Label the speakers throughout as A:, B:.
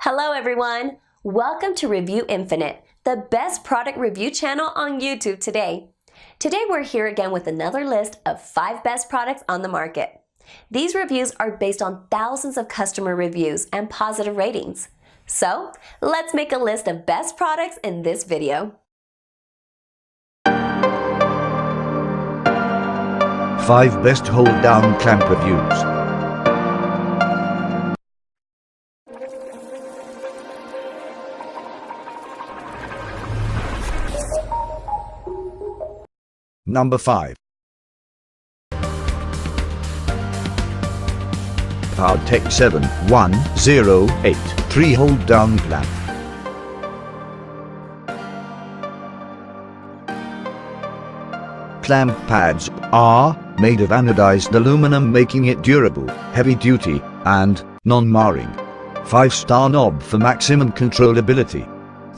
A: Hello everyone! Welcome to Review Infinite, the best product review channel on YouTube today. Today we're here again with another list of 5 best products on the market. These reviews are based on thousands of customer reviews and positive ratings. So, let's make a list of best products in this video.
B: 5 best hold-down clamp reviews. Number 5. Powertec 71083 hold-down clamp. Clamp pads are made of anodized aluminum, making it durable, heavy-duty, and non-marring. 5-star knob for maximum controllability.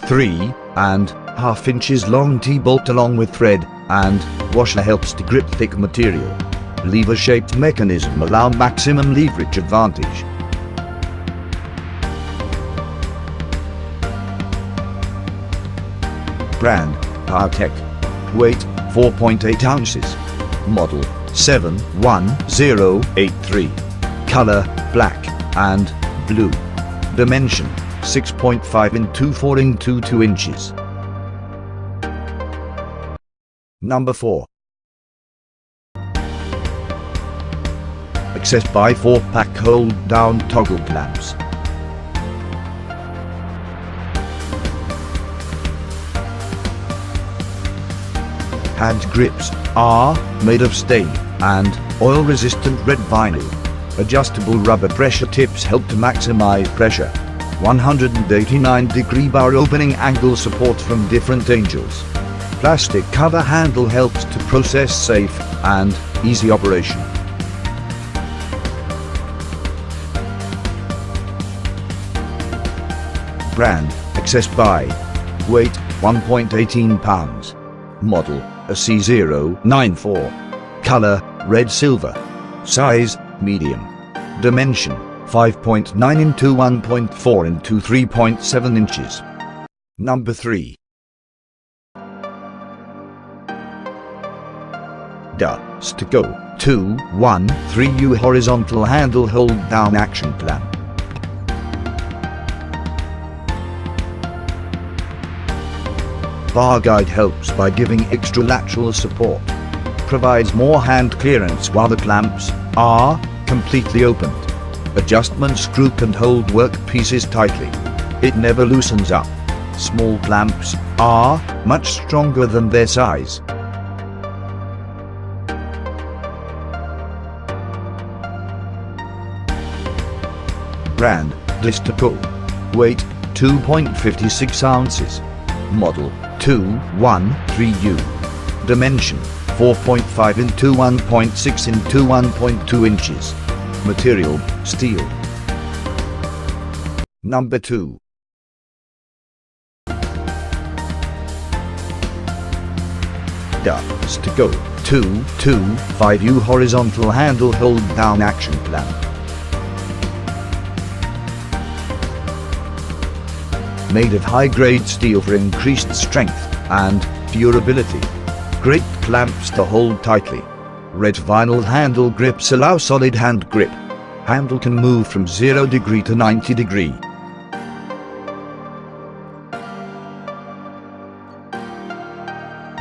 B: 3.5 inches long T-bolt along with thread and washer helps to grip thick material. Lever-shaped mechanism allow maximum leverage advantage. Brand Powertec. Weight 4.8 ounces. Model 71083. Color black and blue. Dimension 6.5 into 4 into 2 inches. Number 4. Accessed by 4-pack hold-down toggle clamps. Hand grips are made of stain and oil-resistant red vinyl. Adjustable rubber pressure tips help to maximize pressure. 189-degree bar opening angle support from different angles. Plastic cover handle helps to process safe and easy operation. Brand accessed by. Weight 1.18 pounds. Model a C094. Color red silver. Size medium. Dimension 5.9 into 1.4 into 3.7 inches. Number 3. Go 213U horizontal handle hold down action clamp. Bar guide helps by giving extra lateral support. Provides more hand clearance while the clamps are completely opened. Adjustment screw can hold work pieces tightly. It never loosens up. Small clamps are much stronger than their size. Brand Go. Weight 2.56 ounces. Model 213U. Dimension 4.5 into 1.6 into 1.2 inches. Material steel. Number 2. Go 225U horizontal handle hold down action clamp. Made of high-grade steel for increased strength and durability. Great clamps to hold tightly. Red vinyl handle grips allow solid hand grip. Handle can move from 0 degree to 90 degree.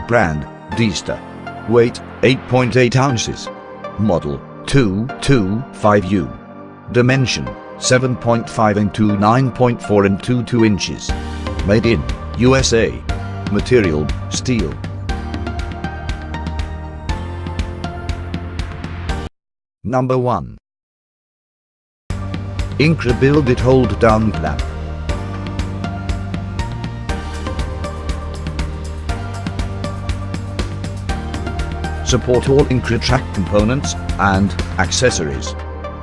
B: Brand Dista. Weight 8.8 ounces. Model 225U. Dimension 7.5 into 9.4 into 2 inches. Made in USA. Material steel. Number 1. Incra Build It Hold Down Clamp. Support all Incra track components and accessories.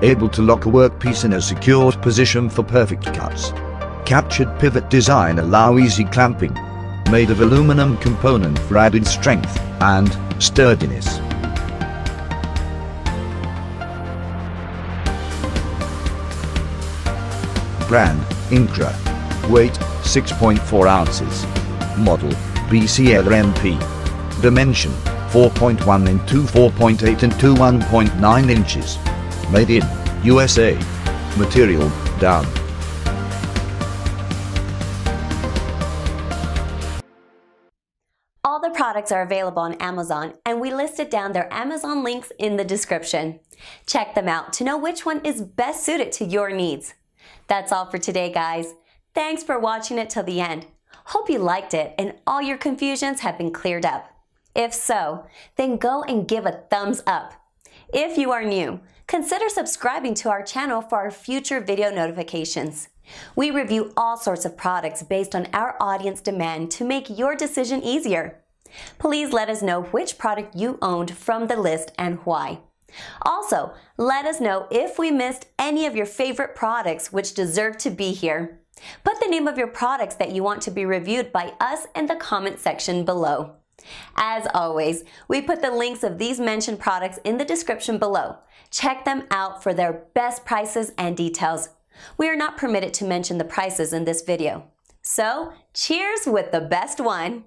B: Able to lock a workpiece in a secured position for perfect cuts. Captured pivot design allow easy clamping. Made of aluminum component for added strength and sturdiness. brand Incra. Weight 6.4 ounces. Model BCLMP. Dimension 4.1 into 4.8 into 1.9 inches. Made in USA. Material down.
A: All the products are available on Amazon, and we listed down their Amazon links in the description. Check them out to know which one is best suited to your needs. That's all for today, guys. Thanks for watching it till the end. Hope you liked it and all your confusions have been cleared up. If so, then go and give a thumbs up. If you are new, consider subscribing to our channel for our future video notifications. We review all sorts of products based on our audience demand to make your decision easier. Please let us know which product you owned from the list and why. Also, let us know if we missed any of your favorite products which deserve to be here. Put the name of your products that you want to be reviewed by us in the comment section below. As always, we put the links of these mentioned products in the description below. Check them out for their best prices and details. We are not permitted to mention the prices in this video. So, cheers with the best one!